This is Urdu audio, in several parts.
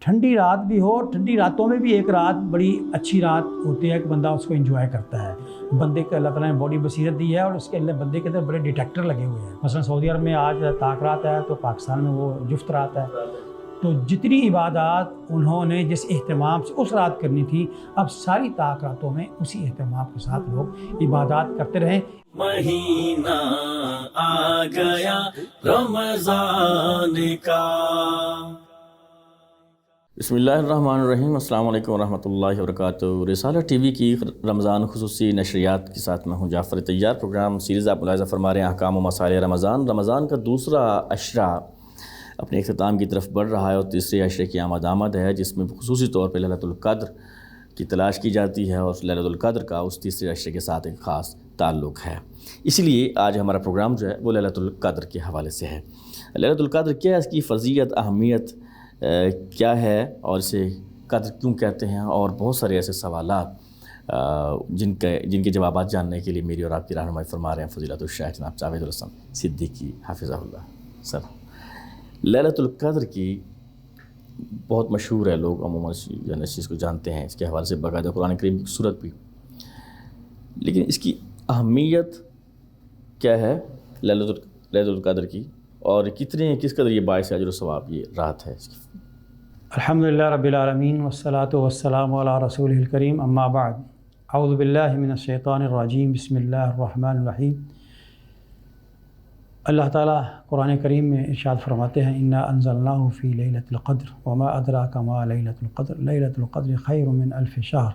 ٹھنڈی رات بھی ہو، ٹھنڈی راتوں میں بھی ایک رات بڑی اچھی رات ہوتی ہے کہ بندہ اس کو انجوائے کرتا ہے. بندے کو اللہ تعالیٰ نے باڈی بصیرت دی ہے اور اس کے اندر بندے کے اندر بڑے ڈیٹیکٹر لگے ہوئے ہیں. مثلا سعودی عرب میں آج طاق رات ہے تو پاکستان میں وہ جفت رات ہے. تو جتنی عبادات انہوں نے جس اہتمام سے اس رات کرنی تھی، اب ساری طاق راتوں میں اسی اہتمام کے ساتھ لوگ عبادات کرتے رہیں. مہینہ آ گیا رمضان کا. بسم اللہ الرحمن الرحیم. السلام علیکم ورحمۃ اللہ وبرکاتہ. رسالہ ٹی وی کی رمضان خصوصی نشریات کے ساتھ میں ہوں جعفر طیار. پروگرام سیریز آپ ملاحظہ فرما رہے ہیں احکام و مسائل رمضان. رمضان کا دوسرا عشرہ اپنے اختتام کی طرف بڑھ رہا ہے اور تیسرے عشرے کی آمد ہے، جس میں خصوصی طور پہ لیلۃ القدر کی تلاش کی جاتی ہے اور لیلۃ القدر کا اس تیسرے عشرے کے ساتھ ایک خاص تعلق ہے. اسی لیے آج ہمارا پروگرام جو ہے وہ لیلۃ القدر کے حوالے سے ہے. لیلۃ القدر کیا ہے، اس کی فضیلت، اہمیت کیا ہے اور اسے قدر کیوں کہتے ہیں، اور بہت سارے ایسے سوالات جن کے جوابات جاننے کے لیے میری اور آپ کی رہنمائی فرما رہے ہیں فضیلت الشیخ جناب جاوید الحسن صدیقی حافظہ اللہ. سر، لیلۃ القدر کی بہت مشہور ہے، لوگ عموماً اس چیز کو جانتے ہیں، اس کے حوالے سے باقاعدہ قرآن کریم کی صورت بھی. لیکن اس کی اہمیت کیا ہے لیلۃ القدر کی، اور کس قدر یہ باعث اجر و ثواب یہ رات ہے اس کی؟ الحمدللہ رب العالمین والصلاة والسلام علی رسولہ الکریم. اما بعد، اعوذ باللہ من الشیطان الرجیم. بسم اللہ الرحمن الرحیم. اللہ تعالیٰ قرآن کریم میں ارشاد فرماتے ہیں: انا انزلناہ فی لیلۃ القدر وما ادراک ما لیلۃ القدر لیلۃ القدر خیر من الف شہر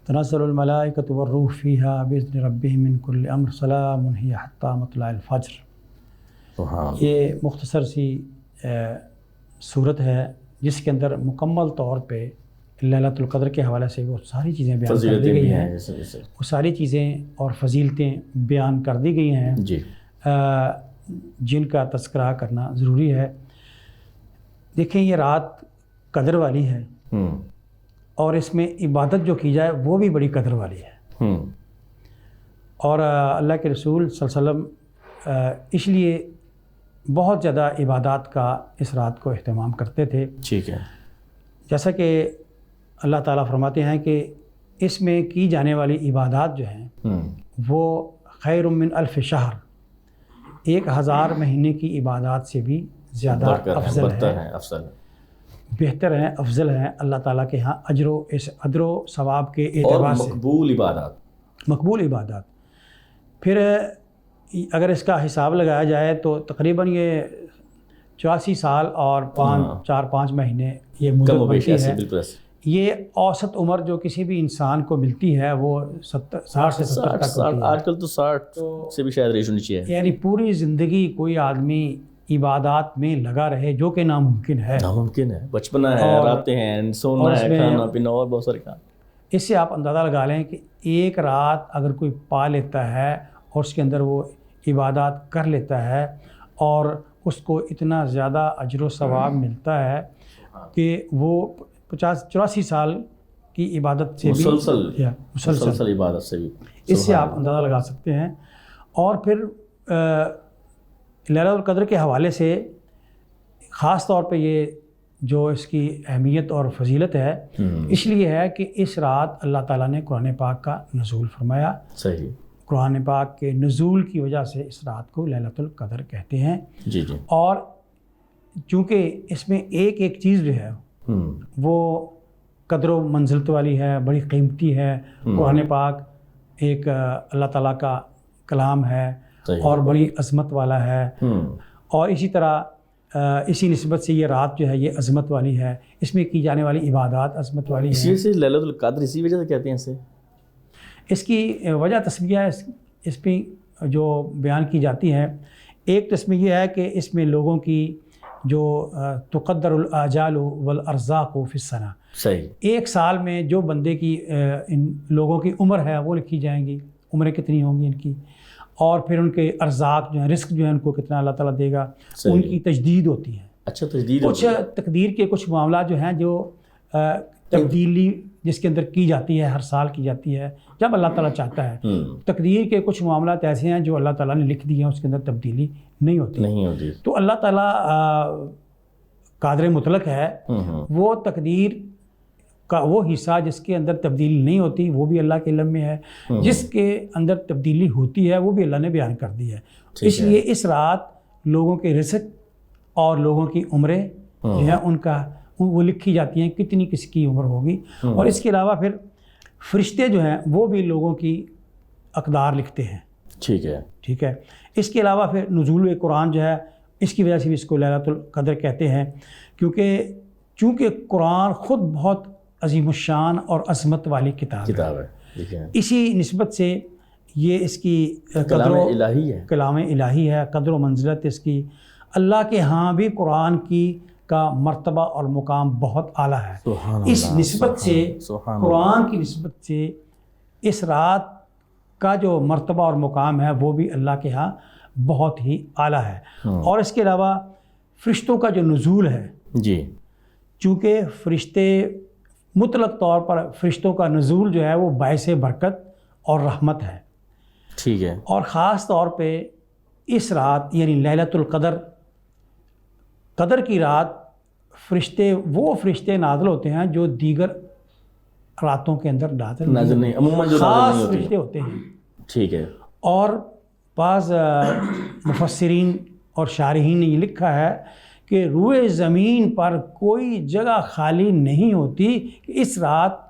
تنزل الملائکۃ والروح فیہا باذن ربہم من کل امر سلام ہی حتی مطلع الفجر. یہ مختصر سی صورت ہے جس کے اندر مکمل طور پہ لیلۃ القدر کے حوالے سے وہ ساری چیزیں بیان کر دی گئی ہیں. وہ ساری چیزیں اور فضیلتیں بیان کر دی گئی ہیں جی، جن کا تذکرہ کرنا ضروری ہے. دیکھیں، یہ رات قدر والی ہے اور اس میں عبادت جو کی جائے وہ بھی بڑی قدر والی ہے. اور اللہ کے رسول صلی اللہ علیہ وسلم اس لیے بہت زیادہ عبادات کا اس رات کو اہتمام کرتے تھے. ٹھیک ہے. جیسا کہ اللہ تعالیٰ فرماتے ہیں کہ اس میں کی جانے والی عبادات جو ہیں وہ خیر من الف شہر، 1000 مہینے کی عبادات سے بھی زیادہ افضل ہے، بہتر ہیں، افضل ہیں اللہ تعالیٰ کے ہاں اجر و ثواب کے اعتبار سے. مقبول عبادات. پھر اگر اس کا حساب لگایا جائے تو تقریباً یہ 84 سال اور 4-5 مہینے یہ مدت بنتی ہے. یہ اوسط عمر جو کسی بھی انسان کو ملتی ہے وہ 60 سے 70 تک ہوتی ہے. آج کل تو 60 سے بھی شاید ریشو نیچے ہے. یعنی پوری زندگی کوئی آدمی عبادات میں لگا رہے، جو کہ ناممکن ہے. بچپنا ہے، راتیں ہیں، سونا ہے، کھانا پینا اور بہت سارے کام. اس سے آپ اندازہ لگا لیں کہ ایک رات اگر کوئی پا لیتا ہے اور اس کے اندر وہ عبادات کر لیتا ہے اور اس کو اتنا زیادہ اجر و ثواب ملتا ہے کہ وہ 84 سال کی عبادت سے بھی مسلسل عبادت سے بھی، اس سے آپ اندازہ لگا سکتے ہیں. اور پھر لیلۃ القدر کے حوالے سے خاص طور پہ یہ جو اس کی اہمیت اور فضیلت ہے اس لیے ہے کہ اس رات اللہ تعالیٰ نے قرآن پاک کا نزول فرمایا. صحیح. قرآن پاک کے نزول کی وجہ سے اس رات کو لیلۃ القدر کہتے ہیں. جی جی. اور چونکہ اس میں ایک چیز جو ہے وہ قدر و منزلت والی ہے، بڑی قیمتی ہے. قرآن پاک ایک اللہ تعالیٰ کا کلام ہے اور بڑی عظمت والا ہے، اور اسی طرح اسی نسبت سے یہ رات جو ہے یہ عظمت والی ہے. اس میں کی جانے والی عبادات عظمت والی ہے. اسی سے لیلۃ القدر اسی وجہ سے کہتے ہیں اسے. اس کی وجہ تسمیہ اس پہ جو بیان کی جاتی ہے. ایک تسمیہ یہ ہے کہ اس میں لوگوں کی جو تقدر الاجال والارزاق فی السنہ، صحیح، ایک سال میں جو بندے کی ان لوگوں کی عمر ہے وہ لکھی جائیں گی، عمریں کتنی ہوں گی ان کی، اور پھر ان کے ارزاق جو ہیں، رزق جو ہے ان کو کتنا اللہ تعالیٰ دے گا، ان کی تجدید ہوتی ہے. اچھا، تجدید. کچھ تقدیر کے کچھ معاملات جو ہیں جو تبدیلی جس کے اندر کی جاتی ہے، ہر سال کی جاتی ہے جب اللہ تعالیٰ چاہتا ہے. تقدیر کے کچھ معاملات ایسے ہیں جو اللہ تعالیٰ نے لکھ دیے ہیں، اس کے اندر تبدیلی نہیں ہوتی. تو اللہ تعالیٰ قادر مطلق ہے، وہ تقدیر کا وہ حصہ جس کے اندر تبدیلی نہیں ہوتی وہ بھی اللہ کے علم میں ہے، جس کے اندر تبدیلی ہوتی ہے وہ بھی اللہ نے بیان کر دی ہے۔ اس لیے اس رات لوگوں کے رزق اور لوگوں کی عمریں جو ہیں ان کا وہ لکھی جاتی ہیں، کتنی کس کی عمر ہوگی، اور اس کے علاوہ پھر فرشتے جو ہیں وہ بھی لوگوں کی اقدار لکھتے ہیں۔ ٹھیک ہے۔ اس کے علاوہ پھر نزول قرآن جو ہے اس کی وجہ سے بھی اس کو لیلۃ القدر کہتے ہیں، چونکہ قرآن خود بہت عظیم الشان اور عظمت والی کتاب ہے، اسی نسبت سے یہ اس کی کلام الہی ہے، قدر و منزلت اس کی اللہ کے ہاں بھی قرآن کا مرتبہ اور مقام بہت اعلیٰ ہے۔ اس نسبت سے قرآن کی نسبت سے اس رات کا جو مرتبہ اور مقام ہے وہ بھی اللہ کے ہاں بہت ہی اعلیٰ ہے۔ اور اس کے علاوہ فرشتوں کا جو نزول ہے، چونکہ فرشتے مطلق طور پر فرشتوں کا نزول جو ہے وہ باعث برکت اور رحمت ہے، اور خاص طور پہ اس رات یعنی لیلۃ القدر، قدر کی رات وہ فرشتے نازل ہوتے ہیں جو دیگر راتوں کے اندر نازل نہیں، خاص فرشتے ہوتے ہیں۔ اور بعض مفسرین اور شارحین نے یہ لکھا ہے کہ روئے زمین پر کوئی جگہ خالی نہیں ہوتی کہ اس رات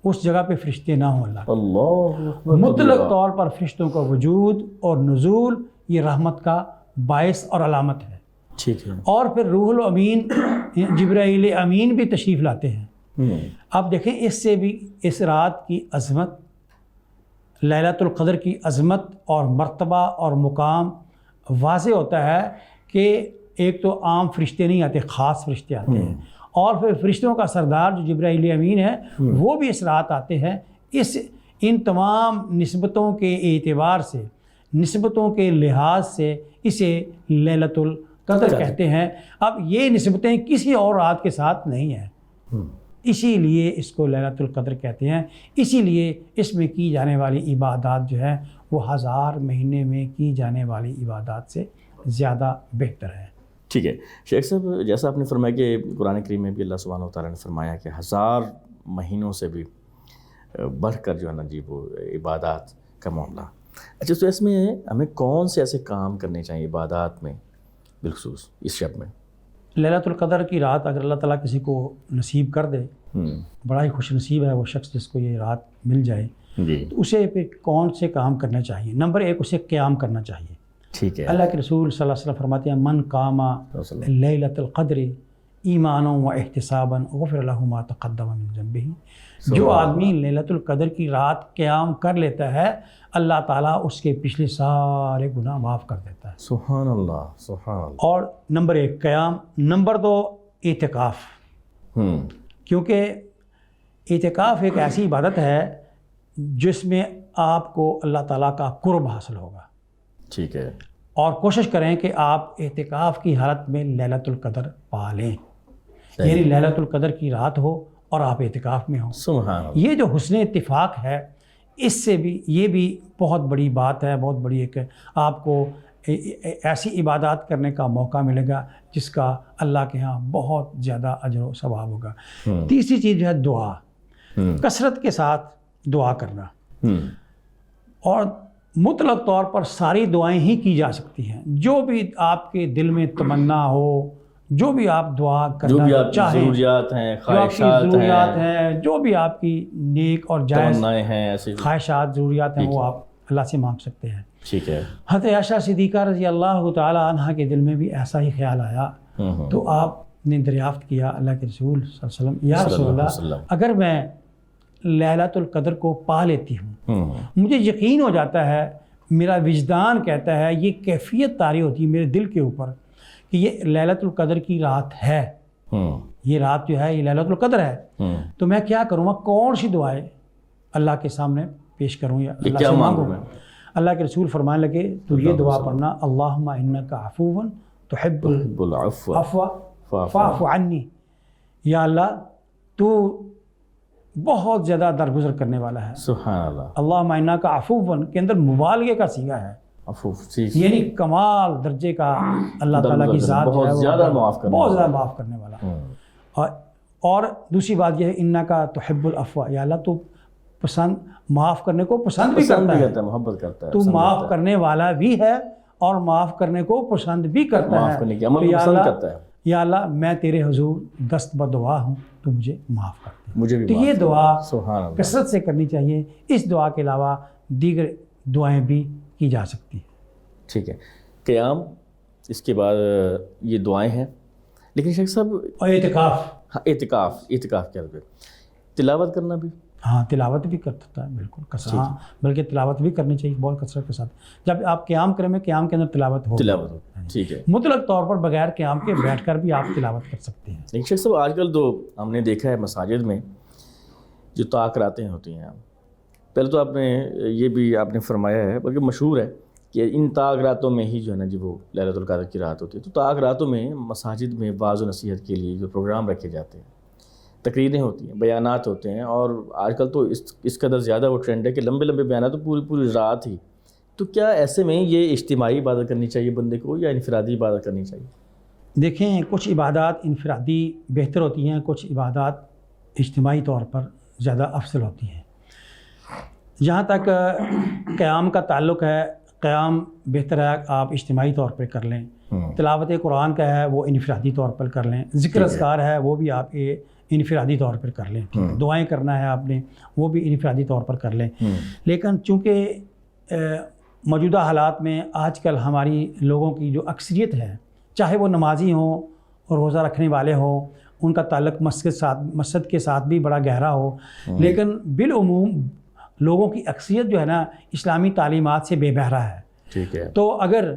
اس جگہ پہ فرشتے نہ ہوں۔ اللہ مطلق طور پر فرشتوں کا وجود اور نزول یہ رحمت کا باعث اور علامت ہے۔ اور پھر روح الامین جبرائیل امین بھی تشریف لاتے ہیں۔ اب دیکھیں اس سے بھی اس رات کی عظمت، لیلۃ القدر کی عظمت اور مرتبہ اور مقام واضح ہوتا ہے کہ ایک تو عام فرشتے نہیں آتے، خاص فرشتے آتے ہیں، اور پھر فرشتوں کا سردار جو جبرائیل امین ہے وہ بھی اس رات آتے ہیں۔ ان تمام نسبتوں کے اعتبار سے، نسبتوں کے لحاظ سے اسے لیلۃ القدر کہتے ہیں۔ اب یہ نسبتیں کسی اور رات کے ساتھ نہیں ہیں، اسی لیے اس کو لیلۃ القدر کہتے ہیں۔ اسی لیے اس میں کی جانے والی عبادات جو ہے وہ 1000 مہینے میں کی جانے والی عبادات سے زیادہ بہتر ہے۔ ٹھیک ہے شیخ صاحب، جیسا آپ نے فرمایا کہ قرآن کریم میں بھی اللہ سبحانہ و تعالیٰ نے فرمایا کہ 1000 مہینوں سے بھی بڑھ کر جو ہے نا جی وہ عبادات کا معاملہ۔ اچھا، تو اس میں ہمیں کون سے ایسے کام کرنے چاہیے عبادات میں بالخصوص اس شب میں؟ لیلۃ القدر کی رات اگر اللہ تعالیٰ کسی کو نصیب کر دے، بڑا ہی خوش نصیب ہے وہ شخص جس کو یہ رات مل جائے، تو اسے پھر کون سے کام کرنے چاہیے؟ نمبر 1 اسے قیام کرنا چاہیے۔ ٹھیک ہے، اللہ کے رسول صلی اللہ علیہ وسلم فرماتے ہیں من قام لیلۃ القدر ایمانا و احتسابا غفر له ما تقدم من ذنبه، جو آدمی لیلۃ القدر کی رات قیام کر لیتا ہے اللہ تعالیٰ اس کے پچھلے سارے گناہ معاف کر دیتا ہے۔ سبحان اللہ، سبحان اللہ۔ اور نمبر 1 قیام، نمبر 2 اعتکاف، کیونکہ اعتکاف ایک ایسی عبادت ہے جس میں آپ کو اللہ تعالیٰ کا قرب حاصل ہوگا۔ ٹھیک ہے، اور کوشش کریں کہ آپ اعتکاف کی حالت میں لیلۃ القدر پا لیں، یعنی لیلۃ القدر کی رات ہو اور آپ اعتکاف میں ہوں۔ سبحان اللہ۔ یہ جو حسن اتفاق ہے، اس سے بھی یہ بھی بہت بڑی بات ہے، بہت بڑی ایک آپ کو ایسی عبادات کرنے کا موقع ملے گا جس کا اللہ کے ہاں بہت زیادہ اجر و ثواب ہوگا۔ تیسری چیز جو ہے دعا، کثرت کے ساتھ دعا کرنا، اور مطلق طور پر ساری دعائیں ہی کی جا سکتی ہیں، جو بھی آپ کے دل میں تمنا ہو، جو بھی آپ دعا کرنا چاہیں، ضروریات ہیں، ضروریات ہیں، جو بھی آپ کی نیک اور جائز ہیں، خواہشات ضروریات ہیں، وہ آپ اللہ سے مانگ سکتے ہیں۔ ٹھیک ہے، حضرت عائشہ صدیقہ رضی اللہ تعالیٰ عنہ کے دل میں بھی ایسا ہی خیال آیا، تو آپ نے دریافت کیا اللہ کے رسول صلی اللہ علیہ وسلم، یا رسول اللہ اگر میں لیلۃ القدر کو پا لیتی ہوں، مجھے یقین ہو جاتا ہے، میرا وجدان کہتا ہے، یہ کیفیت طاری ہوتی ہے میرے دل کے اوپر کہ یہ لیلۃ القدر کی رات ہے، یہ رات جو ہے یہ لیلۃ القدر ہے، تو میں کیا کروں گا، کون سی دعائیں اللہ کے سامنے پیش کروں یا اللہ سے مانگوں؟ اللہ کے رسول فرمانے لگے تو یہ دعا پڑھنا، اللہم انک عفو تحب العفو فاعف عنی، یا اللہ تو بہت زیادہ درگزر کرنے والا ہے۔ سبحان اللہ۔ اللہم انک عفو کے اندر مبالغے کا صیغہ ہے، عفو، ٹھیک، یعنی کمال درجے کا اللہ تعالیٰ کی ذات جو ہے بہت وہ زیادہ معاف کرنے بہت والا. زیادہ معاف کرنے والا. اور دوسری بات یہ ہے انکا تحب العفو، یا اللہ تو پسند معاف کرنے کو پسند بھی کرتا ہے، محبت کرتا ہے، تو معاف کرنے والا بھی ہے اور معاف کرنے کو پسند بھی کرتا ہے، معاف کرنے کی عمل کو پسند کرتا ہے. یا اللہ میں تیرے حضور دست بدعا ہوں، تو مجھے معاف کر دے. مجھے بھی تو یہ دعا سبحان اللہ کثرت سے کرنی چاہیے. اس دعا کے علاوہ دیگر دعائیں بھی کی جا سکتی ہیں. ٹھیک ہے. قیام، اس کے بعد یہ دعائیں ہیں، لیکن شیخ صاحب اور اعتکاف، ہاں اعتکاف کیا ہے، تلاوت کرنا بھی، ہاں تلاوت بھی کرتا ہے بالکل کثرت، ہاں بلکہ تلاوت بھی کرنی چاہیے بہت کثرت کے ساتھ. جب آپ قیام کریں میں قیام کے اندر تلاوت ہو، ٹھیک ہے. مطلق طور پر بغیر قیام کے بیٹھ کر بھی آپ تلاوت کر سکتے ہیں. لیکن شیخ صاحب آج کل تو ہم نے دیکھا ہے مساجد میں جو طاق راتیں ہوتی ہیں، پہلے تو آپ نے یہ بھی آپ نے فرمایا ہے بلکہ مشہور ہے کہ ان طاق راتوں میں ہی جو ہے نا جی وہ لیلۃ القدر کی رات ہوتی ہے. تو طاق راتوں میں مساجد میں واعظ و نصیحت کے لیے جو پروگرام رکھے جاتے ہیں، تقریریں ہوتی ہیں، بیانات ہوتے ہیں، اور آج کل تو اس قدر زیادہ وہ ٹرینڈ ہے کہ لمبے لمبے بیانات تو پوری رات ہی. تو کیا ایسے میں یہ اجتماعی عبادت کرنی چاہیے بندے کو یا انفرادی عبادت کرنی چاہیے؟ دیکھیں کچھ عبادات انفرادی بہتر ہوتی ہیں، کچھ عبادات اجتماعی طور پر زیادہ افضل ہوتی ہیں. جہاں تک قیام کا تعلق ہے، قیام بہتر ہے آپ اجتماعی طور پر کر لیں. تلاوت قرآن کا ہے وہ انفرادی طور پر کر لیں. ذکر اذکار ہے وہ بھی آپ انفرادی طور پر کر لیں. دعائیں کرنا ہے آپ نے وہ بھی انفرادی طور پر کر لیں. لیکن چونکہ موجودہ حالات میں آج کل ہماری لوگوں کی جو اکثریت ہے، چاہے وہ نمازی ہوں اور روزہ رکھنے والے ہوں، ان کا تعلق مسجد کے ساتھ بھی بڑا گہرا ہو، لیکن بالعموم لوگوں کی اکثریت جو ہے نا اسلامی تعلیمات سے بے بہرا ہے. ٹھیک ہے. تو اگر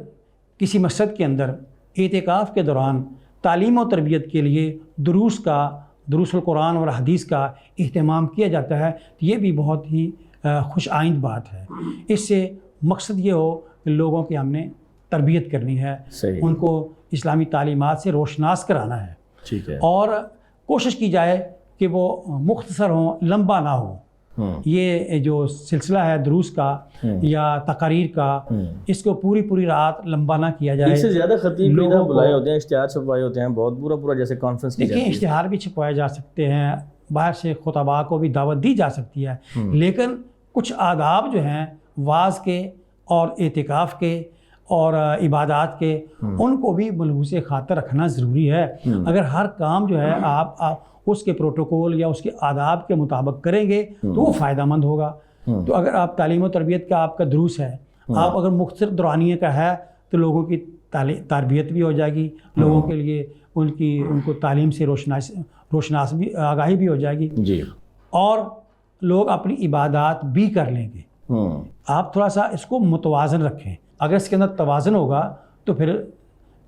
کسی مسجد کے اندر اعتکاف کے دوران تعلیم و تربیت کے لیے دروس القرآن اور حدیث کا اہتمام کیا جاتا ہے تو یہ بھی بہت ہی خوش آئند بات ہے. اس سے مقصد یہ ہو کہ لوگوں کی ہم نے تربیت کرنی ہے، ان کو اسلامی تعلیمات سے روشناس کرانا ہے. ٹھیک ہے. اور کوشش کی جائے کہ وہ مختصر ہوں، لمبا نہ ہو. یہ جو سلسلہ ہے دروس کا یا تقاریر کا، اس کو پوری رات لمبا نہ کیا جائے. اس سے زیادہ خطیب لوگوں بلائے ہوتے ہیں، اشتہار چھپوائے ہوتے ہیں، بہت پورا جیسے کانفرنس کی جاتی ہے. اشتہار بھی چھپوائے جا سکتے ہیں، باہر سے خطباء کو بھی دعوت دی جا سکتی ہے، لیکن کچھ آداب جو ہیں واعظ کے اور اعتکاف کے اور عبادات کے، ان کو بھی ملحوظ خاطر رکھنا ضروری ہے. اگر ہر کام جو ہے آپ اس کے پروٹوکول یا اس کے آداب کے مطابق کریں گے تو وہ فائدہ مند ہوگا. تو اگر آپ تعلیم و تربیت کا آپ کا دروس ہے، آپ اگر مختصر دورانیے کا ہے تو لوگوں کی تربیت بھی ہو جائے گی، لوگوں کے لیے ان کو تعلیم سے روشناس بھی آگاہی بھی ہو جائے گی جی، اور لوگ اپنی عبادات بھی کر لیں گے. آپ تھوڑا سا اس کو متوازن رکھیں. اگر اس کے اندر توازن ہوگا تو پھر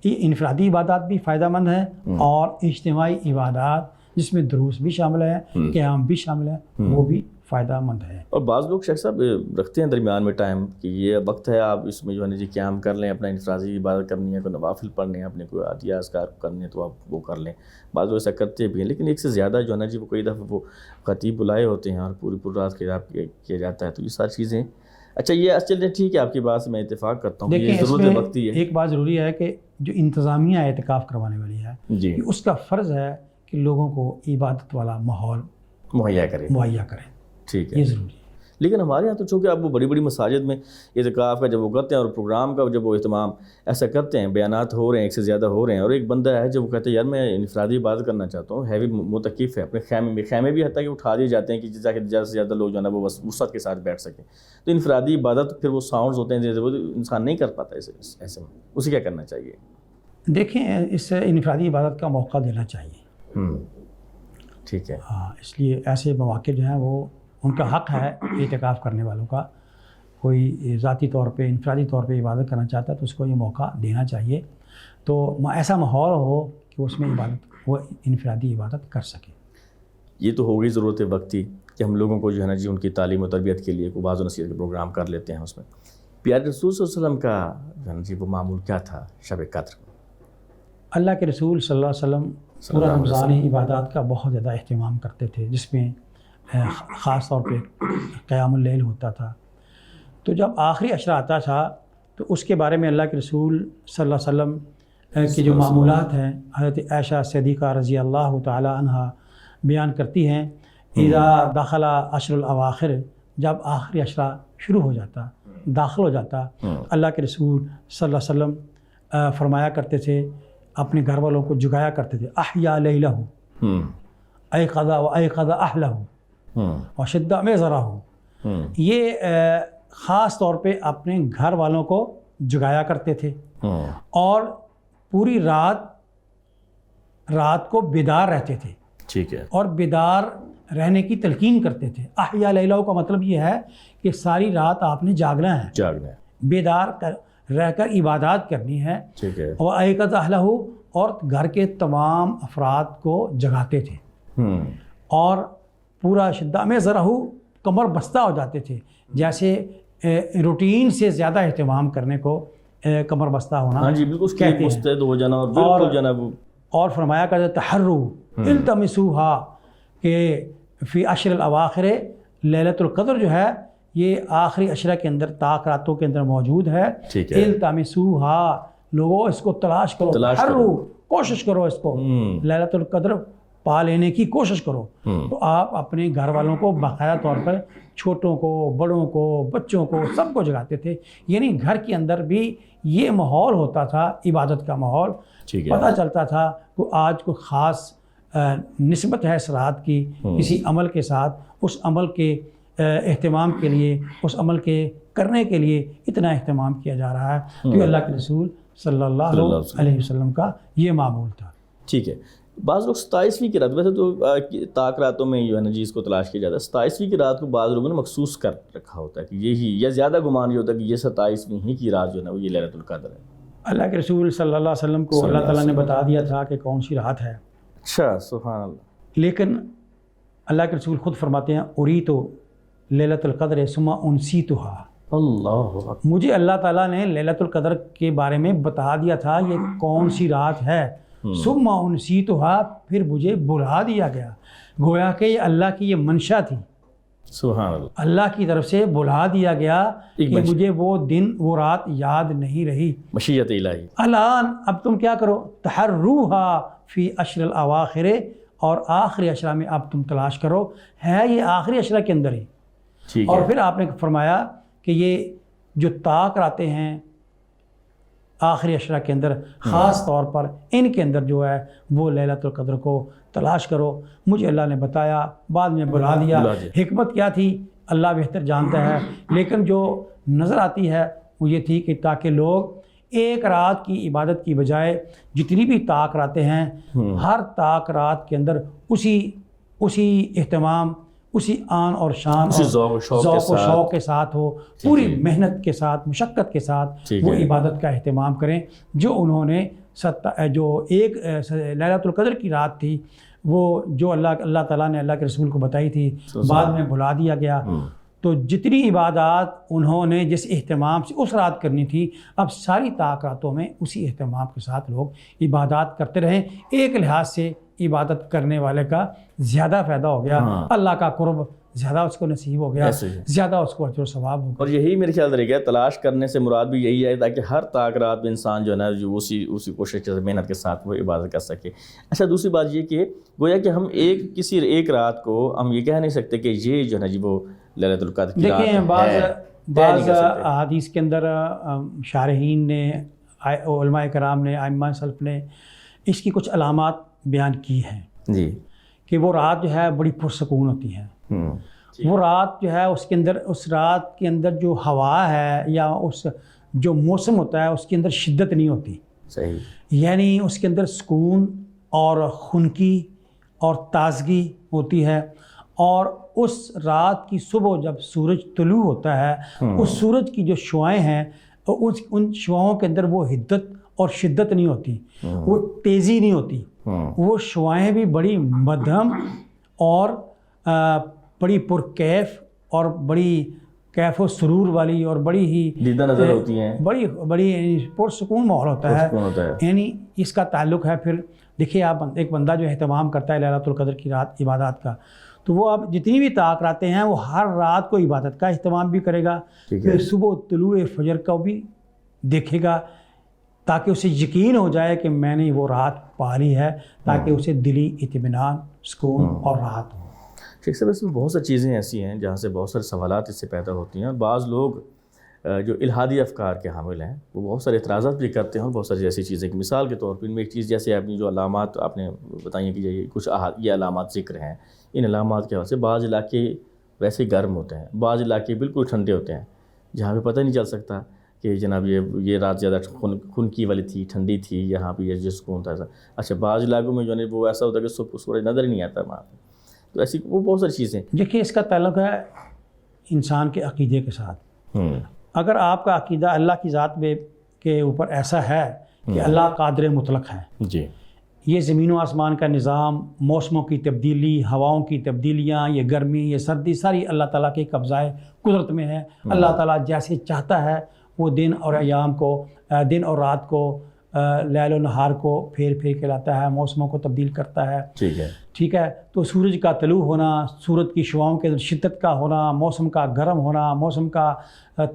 یہ انفرادی عبادات بھی فائدہ مند ہیں اور اجتماعی عبادات جس میں دروس بھی شامل ہے، قیام بھی شامل ہے، وہ بھی فائدہ مند ہے. اور بعض لوگ شیخ صاحب رکھتے ہیں درمیان میں ٹائم کہ یہ وقت ہے آپ اس میں جو ہے نا جی قیام کر لیں، اپنا انفرادی عبادت کرنی ہے، کوئی نوافل پڑھنے ہیں، اپنے کوئی عادیہ اذکار کرنے ہیں تو آپ وہ کر لیں. بعض لوگ ایسا کرتے بھی ہیں، لیکن ایک سے زیادہ جو ہے نا جی وہ کئی دفعہ وہ خطیب بلائے ہوتے ہیں اور پوری رات قیام کیا جاتا ہے. تو یہ ساری چیزیں اچھا یہ چلیں ٹھیک ہے، آپ کی بات سے میں اتفاق کرتا ہوں. دیکھیں ضرورت ہے وقت ہی ہے. ایک بات ضروری ہے کہ جو انتظامیہ اعتکاف کروانے والی ہے جی، اس کا فرض ہے کہ لوگوں کو عبادت والا ماحول مہیا کریں. ٹھیک ہے، یہ ضروری ہے. لیکن ہمارے یہاں تو چونکہ اب وہ بڑی مساجد میں اعتکاف کا جب وہ کرتے ہیں اور پروگرام کا جب وہ اہتمام ایسا کرتے ہیں، بیانات ہو رہے ہیں، ایک سے زیادہ ہو رہے ہیں، اور ایک بندہ ہے جب وہ کہتے ہیں یار میں انفرادی عبادت کرنا چاہتا ہوں، ہیوی متکف ہے اپنے خیمے بھی حتیٰ کہ اٹھا دیے جاتے ہیں کہ زیادہ سے زیادہ لوگ جو ہے نا وہ بس وسعت کے ساتھ بیٹھ سکیں. تو انفرادی عبادت پھر وہ ساؤنڈز ہوتے ہیں جیسے وہ انسان نہیں کر پاتا ایسے میں، اسے کیا کرنا چاہیے؟ دیکھیں اس سے انفرادی عبادت کا موقع دینا چاہیے. ٹھیک ہے. ہاں، اس لیے ایسے مواقع جو ہیں وہ ان کا حق ہے اعتکاف کرنے والوں کا. کوئی ذاتی طور پہ انفرادی طور پہ عبادت کرنا چاہتا ہے تو اس کو یہ موقع دینا چاہیے. تو ایسا ماحول ہو کہ اس میں وہ انفرادی عبادت کر سکے. یہ تو ہو گئی ضرورت وقتی کہ ہم لوگوں کو جو ہے نا جی ان کی تعلیم و تربیت کے لیے واعظ و نصیحت کے پروگرام کر لیتے ہیں. اس میں پیارے رسول صلی اللہ علیہ وسلم کا جو ہے نا جی وہ معمول کیا تھا شب قدر؟ اللہ کے رسول صلی اللہ علیہ وسلم پورا رمضانی عبادات کا بہت زیادہ اہتمام کرتے تھے، جس میں خاص طور پہ قیام اللیل ہوتا تھا. تو جب آخری عشرہ آتا تھا تو اس کے بارے میں اللہ کے رسول صلی اللہ علیہ وسلم کی جو معمولات ہیں حضرت عائشہ صدیقہ رضی اللہ تعالی عنہا بیان کرتی ہیں، اذا دخل عشر الاواخر، جب آخری عشرہ شروع ہو جاتا، داخل ہو جاتا، اللہ کے رسول صلی اللہ علیہ وسلم فرمایا کرتے تھے، اپنے گھر والوں کو جگایا کرتے تھے، احیا لیلہ ایقظ و ایقظ اہلہ وشد میزرہ، یہ خاص طور پہ اپنے گھر والوں کو جگایا کرتے تھے اور پوری رات کو بیدار رہتے تھے، ٹھیک ہے، اور بیدار رہنے کی تلقین کرتے تھے۔ احیا لیلہ کا مطلب یہ ہے کہ ساری رات آپ نے جاگنا ہے، بیدار رہ کر عبادات کرنی ہے، ٹھیک ہے، اور ایقظ اہلہ، اور گھر کے تمام افراد کو جگاتے تھے، اور پورا شدہ میں ذرا کمر بستہ ہو جاتے تھے، جیسے روٹین سے زیادہ اہتمام کرنے کو کمر بستہ ہونا، ہاں جی بالکل، کہتے ہیں مستعد ہو جانا، اور بالکل جناب، اور فرمایا کرتے تحروا التمسوها کہ فی عشر الاواخر، لیلۃ القدر جو ہے یہ آخری عشرہ کے اندر طاق راتوں کے اندر موجود ہے، التمسوها، لوگوں اس کو تلاش کرو، تحروا، کوشش کرو اس کو، لیلۃ القدر پا لینے کی کوشش کرو۔ تو آپ اپنے گھر والوں کو باقاعدہ طور پر، چھوٹوں کو، بڑوں کو، بچوں کو، سب کو جگاتے تھے، یعنی گھر کے اندر بھی یہ ماحول ہوتا تھا، عبادت کا ماحول، پتہ چلتا تھا کہ آج کوئی خاص نسبت ہے اس رات کی کسی عمل کے ساتھ، اس عمل کے اہتمام کے لیے، اس عمل کے کرنے کے لیے اتنا اہتمام کیا جا رہا ہے۔ تو یہ اللہ کے رسول صلی اللہ علیہ وسلم کا یہ معمول تھا۔ ٹھیک ہے، بعض لوگ 27ویں کی رات، ویسے تو طاق راتوں میں جو ہے نا جی اس کو تلاش کیا جاتا ہے، 27ویں کی رات کو بعض لوگوں نے مخصوص کر رکھا ہوتا ہے کہ یہی، یا زیادہ گمان یہ ہوتا ہے کہ یہ 27ویں ہی کی رات جو ہے نا وہ یہ لیلۃ القدر ہے۔ اللہ کے رسول صلی اللہ علیہ وسلم کو اللہ تعالیٰ نے بتا دیا تھا کہ کون سی رات ہے، اچھا سبحان اللہ، لیکن اللہ کے رسول خود فرماتے ہیں اریت لیلۃ القدر ثم انسیتها، اللہ، مجھے اللہ تعالیٰ نے لیلۃ القدر کے بارے میں بتا دیا تھا یہ کون سی رات ہے، ثم انسیتها، پھر مجھے بھلا دیا گیا، گویا کہ یہ اللہ کی یہ منشا تھی، سبحان اللہ، اللہ کی طرف سے بھلا دیا گیا کہ مجھے وہ دن، وہ رات یاد نہیں رہی، مشیت الہی، الان اب تم کیا کرو، تحروہا فی عشر الاواخر، اور آخری عشرہ میں اب تم تلاش کرو، ہے یہ آخری عشرہ کے اندر ہی۔ اور پھر آپ نے فرمایا کہ یہ جو طاق راتیں ہیں آخری عشرہ کے اندر، خاص طور پر ان کے اندر جو ہے وہ لیلۃ القدر کو تلاش کرو، مجھے اللہ نے بتایا، بعد میں بلا دیا، حکمت کیا تھی اللہ بہتر جانتا ہے، لیکن جو نظر آتی ہے وہ یہ تھی کہ تاکہ لوگ ایک رات کی عبادت کی بجائے جتنی بھی طاق راتیں ہیں، ہر طاق رات کے اندر اسی اہتمام، اسی آن اور شان، ذوق و شوق کے ساتھ ہو، پوری محنت کے ساتھ، مشقت کے ساتھ وہ عبادت کا اہتمام کریں، جو انہوں نے جو ایک لیلۃ القدر کی رات تھی، وہ جو اللہ تعالیٰ نے اللہ کے رسول کو بتائی تھی، بعد میں بھلا دیا گیا، تو جتنی عبادات انہوں نے جس اہتمام سے اس رات کرنی تھی، اب ساری طاق راتوں میں اسی اہتمام کے ساتھ لوگ عبادات کرتے رہیں، ایک لحاظ سے عبادت کرنے والے کا زیادہ فائدہ ہو گیا، اللہ کا قرب زیادہ اس کو نصیب ہو گیا، زیادہ اس کو اجر و ثواب ہو گیا۔ اور یہی میرے خیال طریقہ ہے، تلاش کرنے سے مراد بھی یہی ہے تاکہ ہر طاق رات میں انسان جو ہے نا جو اسی کوشش کے محنت کے ساتھ وہ عبادت کر سکے۔ اچھا، دوسری بات یہ کہ گویا کہ ہم کسی ایک رات کو ہم یہ کہہ نہیں سکتے کہ یہ جو ہے نا جی وہ لیلۃ القدر کی رات ہے۔ دیکھیں بعض احادیث کے اندر شارحین نے، علماء کرام نے، ائمہ سلف نے اس کی کچھ علامات بیان کی ہیں جی، کہ وہ رات جو ہے بڑی پرسکون ہوتی ہے، وہ رات جو ہے اس رات کے اندر جو ہوا ہے یا اس جو موسم ہوتا ہے اس کے اندر شدت نہیں ہوتی، صحیح، یعنی اس کے اندر سکون اور خنکی اور تازگی ہوتی ہے، اور اس رات کی صبح جب سورج طلوع ہوتا ہے، اس سورج کی جو شعاعیں ہیں ان شعاعوں کے اندر وہ حدت اور شدت نہیں ہوتی، وہ تیزی نہیں ہوتی، وہ شعاعیں بھی بڑی مدھم اور بڑی پرکیف اور بڑی کیف و سرور والی اور بڑی ہی دیدہ نظر ہوتی ہیں، بڑی پرسکون ماحول ہوتا ہے، یعنی اس کا تعلق ہے۔ پھر دیکھیے آپ، ایک بندہ جو اہتمام کرتا ہے لیلۃ القدر کی رات عبادات کا، تو وہ اب جتنی بھی طاق راتیں ہیں وہ ہر رات کو عبادت کا اہتمام بھی کرے گا، پھر صبح طلوع فجر کا بھی دیکھے گا تاکہ اسے یقین ہو جائے کہ میں نے وہ رات پا لی ہے، تاکہ اسے دلی اطمینان، سکون اور راحت ہو۔ شیخ صاحب اس میں بہت ساری چیزیں ایسی ہیں جہاں سے بہت سارے سوالات اس سے پیدا ہوتی ہیں، اور بعض لوگ جو الہادی افکار کے حامل ہیں وہ بہت سارے اعتراضات بھی کرتے ہیں، اور بہت ساری ایسی چیزیں کہ مثال کے طور پر ان میں ایک چیز جیسے اپنی جو علامات آپ نے بتائیں کہ یہ کچھ یہ علامات ذکر ہیں، ان علامات کے حوالے سے بعض علاقے ویسے گرم ہوتے ہیں، بعض علاقے بالکل ٹھنڈے ہوتے ہیں جہاں پہ پتہ نہیں چل سکتا کہ جناب یہ رات زیادہ خنکی والی تھی، ٹھنڈی تھی، یہاں پہ یہ سکون تھا ایسا۔ اچھا بعض علاقوں میں جو ہے وہ ایسا ہوتا ہے کہ سورج نظر ہی نہیں آتا وہاں پہ، تو ایسی وہ بہت ساری چیزیں۔ دیکھیے اس کا تعلق ہے انسان کے عقیدے کے ساتھ۔ اگر آپ کا عقیدہ اللہ کی ذات میں کے اوپر ایسا ہے کہ اللہ قادر مطلق ہے، جی، یہ زمین و آسمان کا نظام، موسموں کی تبدیلی، ہواؤں کی تبدیلیاں، یہ گرمی، یہ سردی، ساری اللہ تعالیٰ کے قبضۂ قدرت میں ہے۔ اللہ تعالیٰ جیسے چاہتا ہے وہ دن اور ایام کو، دن اور رات کو، لیل و نہار کو پھیر کے لاتا ہے، موسموں کو تبدیل کرتا ہے۔ ٹھیک ہے، تو سورج کا طلوع ہونا، سورج کی شعاؤں کے شدت کا ہونا، موسم کا گرم ہونا، موسم کا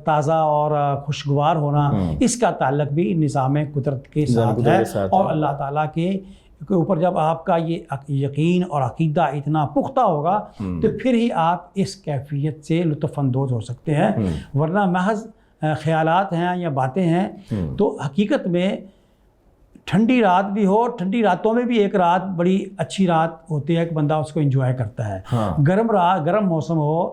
تازہ اور خوشگوار ہونا، اس کا تعلق بھی نظام قدرت کے ساتھ ہے۔ اور اللہ تعالیٰ کے اوپر جب آپ کا یہ یقین اور عقیدہ اتنا پختہ ہوگا تو پھر ہی آپ اس کیفیت سے لطف اندوز ہو سکتے ہیں، ورنہ محض خیالات ہیں یا باتیں ہیں۔ تو حقیقت میں ٹھنڈی رات بھی ہو، ٹھنڈی راتوں میں بھی ایک رات بڑی اچھی رات ہوتی ہے کہ بندہ اس کو انجوائے کرتا ہے۔ گرم موسم ہو،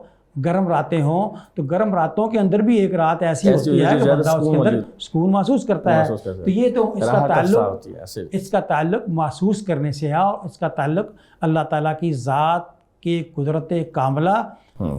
گرم راتیں ہوں تو گرم راتوں کے اندر بھی ایک رات ایسی ہوتی ہے کہ بندہ اس کے اندر سکون محسوس کرتا ہے۔ تو یہ تو اس کا تعلق محسوس کرنے سے ہے، اور اس کا تعلق اللہ تعالیٰ کی ذات کے قدرت کاملہ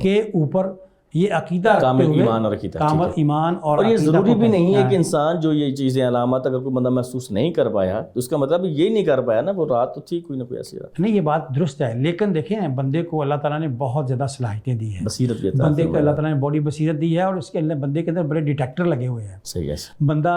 کے اوپر یہ عقیدہ کامل ایمان اور عقیدہ، کامل ایمان اور یہ ضروری بھی نہیں ہے کہ انسان جو یہ چیزیں علامات اگر کوئی بندہ محسوس نہیں کر پایا تو اس کا مطلب یہ نہیں کر پایا نا وہ رات تو تھی کوئی نہ کوئی ایسی رات۔ نہیں، یہ بات درست ہے، لیکن دیکھیں بندے کو اللہ تعالیٰ نے بہت زیادہ صلاحیتیں دی ہیں، بصیرت بھی بندے کو اللہ تعالیٰ نے بڑی بصیرت دی ہے، اور اس کے اندر بندے کے اندر بڑے ڈیٹیکٹر لگے ہوئے ہیں۔ صحیح ہے، بندہ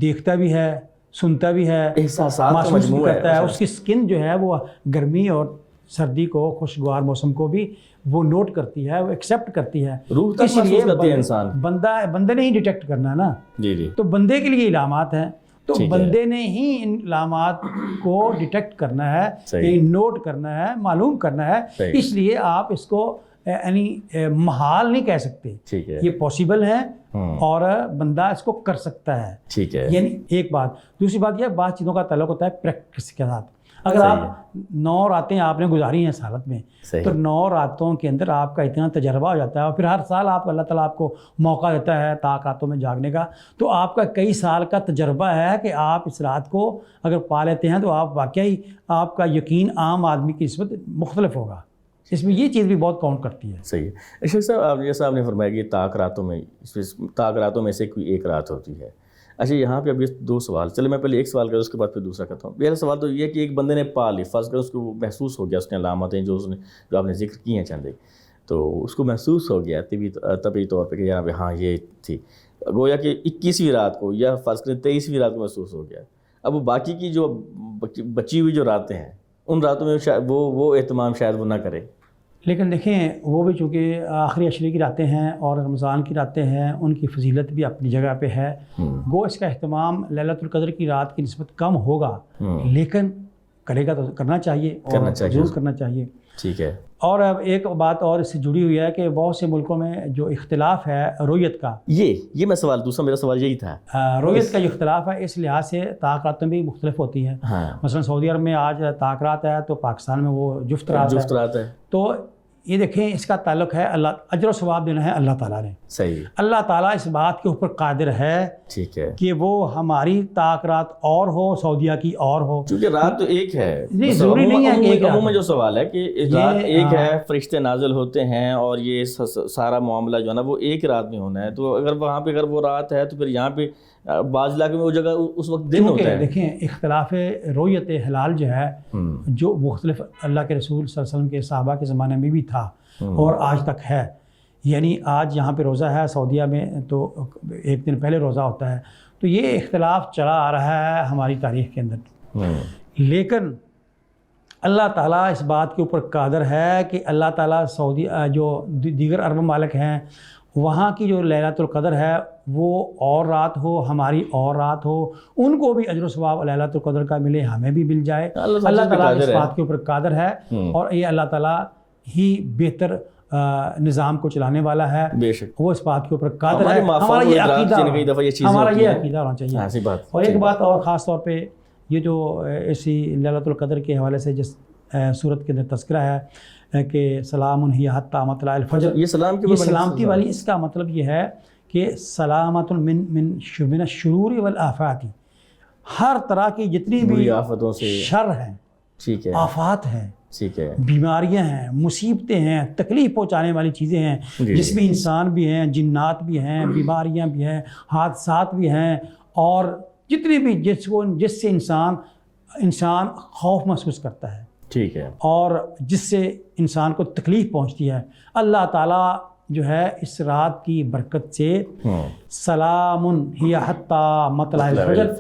دیکھتا بھی ہے، سنتا بھی ہے، احساسات کا محسوس بھی مجموعہ کرتا ہے۔ اس کی سکن جو ہے وہ گرمی اور سردی کو، خوشگوار موسم کو بھی وہ نوٹ کرتی ہے، وہ ایکسیپٹ کرتی ہے۔ روح تک محسوس کرتی ہے انسان۔ بندے نے ہی ڈیٹیکٹ کرنا ہے نا، تو بندے کے لیے علامات ہیں، تو بندے نے ہی ان علامات کو ڈیٹیکٹ کرنا ہے، نوٹ کرنا ہے، معلوم کرنا ہے۔ اس لیے آپ اس کو یعنی محال نہیں کہہ سکتے، یہ پاسبل ہے اور بندہ اس کو کر سکتا ہے۔ ٹھیک ہے، یعنی ایک بات۔ دوسری بات یہ بعض چیزوں کا تعلق ہوتا ہے پریکٹس کے ساتھ۔ اگر آپ 9 راتیں آپ نے گزاری ہیں سالت میں، تو 9 راتوں کے اندر آپ کا اتنا تجربہ ہو جاتا ہے، اور پھر ہر سال آپ اللہ تعالیٰ آپ کو موقع دیتا ہے طاق راتوں میں جاگنے کا، تو آپ کا کئی سال کا تجربہ ہے کہ آپ اس رات کو اگر پا لیتے ہیں تو آپ واقعی آپ کا یقین عام آدمی کی نسبت مختلف ہوگا۔ اس میں یہ چیز بھی بہت کاؤنٹ کرتی ہے۔ صحیح ہے شیخ صاحب، جیسا آپ نے فرمایا کہ طاق راتوں میں سے کوئی ایک رات ہوتی ہے۔ اچھا یہاں پہ اب یہ 2 سوال، چلے میں پہلے ایک سوال کروں اس کے بعد پھر دوسرا کرتا ہوں۔ پہلا سوال تو یہ کہ ایک بندے نے پا لی، فرض کر اس کو محسوس ہو گیا، اس نے علامتیں جو آپ نے ذکر کی ہیں چند، تو اس کو محسوس ہو گیا طبی طور پہ کہ یار ہاں یہ تھی، گویا کہ 21ویں رات کو یا فرض کریں 23ویں رات کو محسوس ہو گیا۔ اب وہ باقی کی جو بچی ہوئی جو راتیں ہیں ان راتوں میں وہ اہتمام شاید وہ نہ کرے۔ لیکن دیکھیں وہ بھی چونکہ آخری عشرے کی راتیں ہیں اور رمضان کی راتیں ہیں، ان کی فضیلت بھی اپنی جگہ پہ ہے، گو اس کا اہتمام لیلۃ القدر کی رات کی نسبت کم ہوگا، لیکن کرے گا تو کرنا چاہیے اور ضرور کرنا چاہیے۔ ٹھیک ہے، اور اب ایک بات اور اس سے جڑی ہوئی ہے کہ بہت سے ملکوں میں جو اختلاف ہے رویت کا، یہ میں سوال دوسرا میرا سوال یہی تھا، رویت کا جو اختلاف ہے اس لحاظ سے طاق راتیں بھی مختلف ہوتی ہیں۔ مثلا سعودی عرب میں آج طاق رات ہے تو پاکستان میں وہ جفت رات ہے۔ تو یہ دیکھیں اس کا تعلق ہے اللہ اجر و ثواب دینا ہے اللہ تعالیٰ نے۔ صحیح، اللہ تعالیٰ اس بات کے اوپر قادر ہے، ٹھیک ہے، کہ وہ ہماری طاق رات اور ہو، سعودیہ کی اور ہو، کیونکہ رات تو ایک ہے۔ نہیں ضروری نہیں ہے کہ عموم میں جو سوال ہے کہ رات ایک ہے، فرشتے نازل ہوتے ہیں اور یہ سارا معاملہ جو ہے نا وہ ایک رات میں ہونا ہے، تو اگر وہاں پہ اگر وہ رات ہے تو پھر یہاں پہ بعض علاقے میں وہ جگہ اس وقت دن ہوتا ہے۔ دیکھیں اختلاف رویت ہلال جو ہے جو مختلف اللہ کے رسول صلی اللہ علیہ وسلم کے صحابہ کے زمانے میں بھی تھا اور آج تک ہے، یعنی آج یہاں پہ روزہ ہے سعودیہ میں تو ایک دن پہلے روزہ ہوتا ہے، تو یہ اختلاف چلا آ رہا ہے ہماری تاریخ کے اندر، لیکن اللہ تعالیٰ اس بات کے اوپر قادر ہے کہ اللہ تعالیٰ سعودی جو دیگر عرب ممالک ہیں وہاں کی جو لیلۃ القدر ہے وہ اور رات ہو، ہماری اور رات ہو، ان کو بھی اجر و ثواب لیلۃ القدر کا ملے، ہمیں بھی مل جائے۔ اللہ تعالیٰ اس بات کے اوپر قادر ہے، اور یہ اللہ تعالیٰ ہی بہتر نظام کو چلانے والا ہے، بے شک وہ اس بات کے اوپر قادر ہے۔ ہمارا یہ عقیدہ ہونا چاہیے۔ اور ایک بات اور خاص طور پہ یہ جو ایسی لیلۃ القدر کے حوالے سے جس صورت کے اندر تذکرہ ہے کہ سلام ہی حتی مطلع الفجر، یہ سلامتی والی، اس کا مطلب یہ ہے کہ سلامت من الشرور والآفات، ہر طرح کی جتنی بھی آفتوں سے شر ہیں، ٹھیک ہے، آفات ہیں، ٹھیک ہے، بیماریاں ہیں، مصیبتیں ہیں، تکلیف پہنچانے والی چیزیں ہیں، جس میں انسان بھی ہیں، جنات بھی ہیں، بیماریاں بھی ہیں، حادثات بھی ہیں، اور جتنی بھی جس سے انسان خوف محسوس کرتا ہے، ٹھیک ہے، اور جس سے انسان کو تکلیف پہنچتی ہے، اللہ تعالیٰ جو ہے اس رات کی برکت سے سلام ہی حتی مطلع الفجر،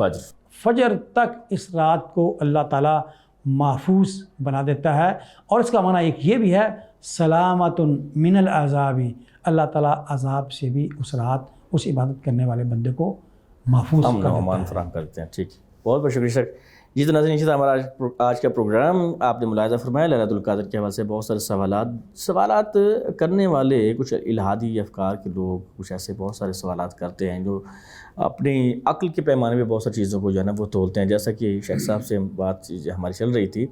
فجر تک اس رات کو اللہ تعالیٰ محفوظ بنا دیتا ہے۔ اور اس کا معنی ایک یہ بھی ہے سلامت من العذاب، اللہ تعالیٰ عذاب سے بھی اس رات اس عبادت کرنے والے بندے کو محفوظ کر دیتا ہے، فراہم کرتے ہیں۔ ٹھیک، بہت بہت شکریہ سر۔ جی تو ناظرین، تھا ہمارا آج کا پروگرام۔ آپ نے ملاحظہ فرمایا لیلۃ القدر کے حوالے سے بہت سارے سوالات کرنے والے، کچھ الہادی افکار کے لوگ کچھ ایسے بہت سارے سوالات کرتے ہیں جو اپنی عقل کے پیمانے پہ بہت ساری چیزوں کو جو ہے نا وہ تولتے ہیں۔ جیسا کہ شیخ صاحب سے بات ہماری چل رہی تھی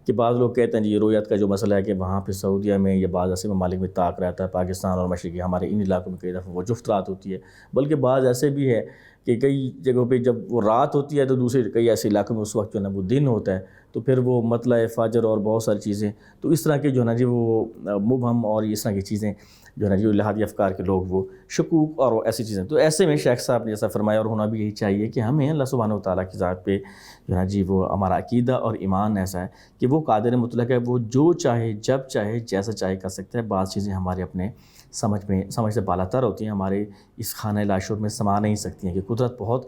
کہ بعض لوگ کہتے ہیں جی یہ رویت کا جو مسئلہ ہے کہ وہاں پہ سعودیہ میں یا بعض ایسے ممالک میں طاق رہتا ہے، پاکستان اور مشرقی ہمارے ان علاقوں میں کئی دفعہ وہ جفت رات ہوتی ہے، بلکہ بعض ایسے بھی ہے کہ کئی جگہوں پہ جب وہ رات ہوتی ہے تو دوسرے کئی ایسے علاقوں میں اس وقت جو ہے نا وہ دن ہوتا ہے، تو پھر وہ مطلع فجر اور بہت ساری چیزیں، تو اس طرح کے جو ہے نا جی وہ مبہم اور اس طرح کی چیزیں جو ہے نا جو الہادی افکار کے لوگ وہ شکوک اور ایسی چیزیں، تو ایسے میں شیخ صاحب نے جیسا فرمایا اور ہونا بھی یہی چاہیے کہ ہمیں اللہ سبحانہ و تعالیٰ کی ذات پہ جو ہے نا جی وہ ہمارا عقیدہ اور ایمان ایسا ہے کہ وہ قادر مطلق ہے، وہ جو چاہے جب چاہے جیسا چاہے کر سکتا ہے۔ بعض چیزیں ہمارے اپنے سمجھ سے بالا تر ہوتی ہیں، ہمارے اس خانہ لاشعور میں سما نہیں سکتی ہیں کہ قدرت بہت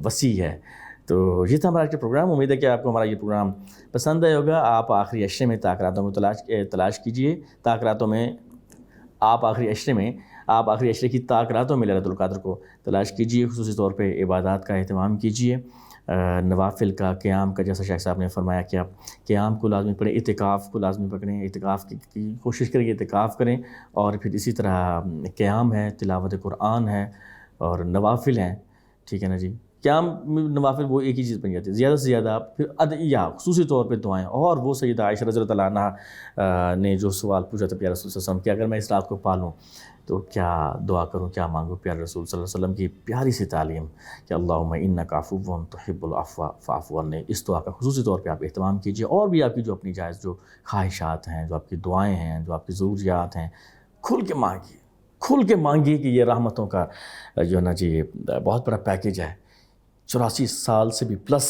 وسیع ہے۔ تو یہ تھا ہمارا آج کا پروگرام۔ امید ہے کہ آپ کو ہمارا یہ پروگرام پسند آئے ہوگا۔ آپ آخری عشرے میں تاخیراتوں کو تلاش کیجیے، تاخیراتوں میں آپ آخری عشرے کی تاخیراتوں میں لیلۃ القدر کو تلاش کیجیے، خصوصی طور پہ عبادات کا اہتمام کیجیے، نوافل کا، قیام کا، جیسا شیخ صاحب نے فرمایا کہ آپ قیام کو لازمی پڑھیں، اعتکاف کو لازمی پکڑیں، اعتکاف کی کوشش کریں کہ اعتکاف کریں، اور پھر اسی طرح قیام ہے، تلاوت قرآن ہے اور نوافل ہیں، ٹھیک ہے نا جی۔ قیام نوافل وہ ایک ہی چیز بن جاتی ہے، زیادہ سے زیادہ پھر ادعیہ، خصوصی طور پہ دعائیں۔ اور وہ سیدہ عائشہ رضی اللہ عنہا نے جو سوال پوچھا تھا پیارے رسول صلی اللہ علیہ وسلم کہ اگر میں اس رات کو پالوں تو کیا دعا کروں، کیا مانگوں؟ پیارے رسول صلی اللہ علیہ وسلم کی پیاری سی تعلیم کہ اللہم انک عفو تحب العفو فاعف عني، اس دعا کا خصوصی طور پہ آپ اہتمام کیجیے، اور بھی آپ کی جو اپنی جائز جو خواہشات ہیں، جو آپ کی دعائیں ہیں، جو آپ کی ضروریات ہیں، کھل کے مانگیے کہ یہ رحمتوں کا جو ہے نا جی بہت بڑا پیکیج ہے، 84 سال سے بھی پلس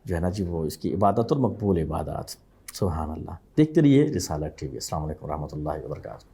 جو ہے نا جی وہ اس کی عبادت اور مقبول عبادات۔ سبحان اللہ۔ دیکھتے رہیے رسالت ٹی وی۔ السلام علیکم ورحمۃ اللہ وبرکاتہ۔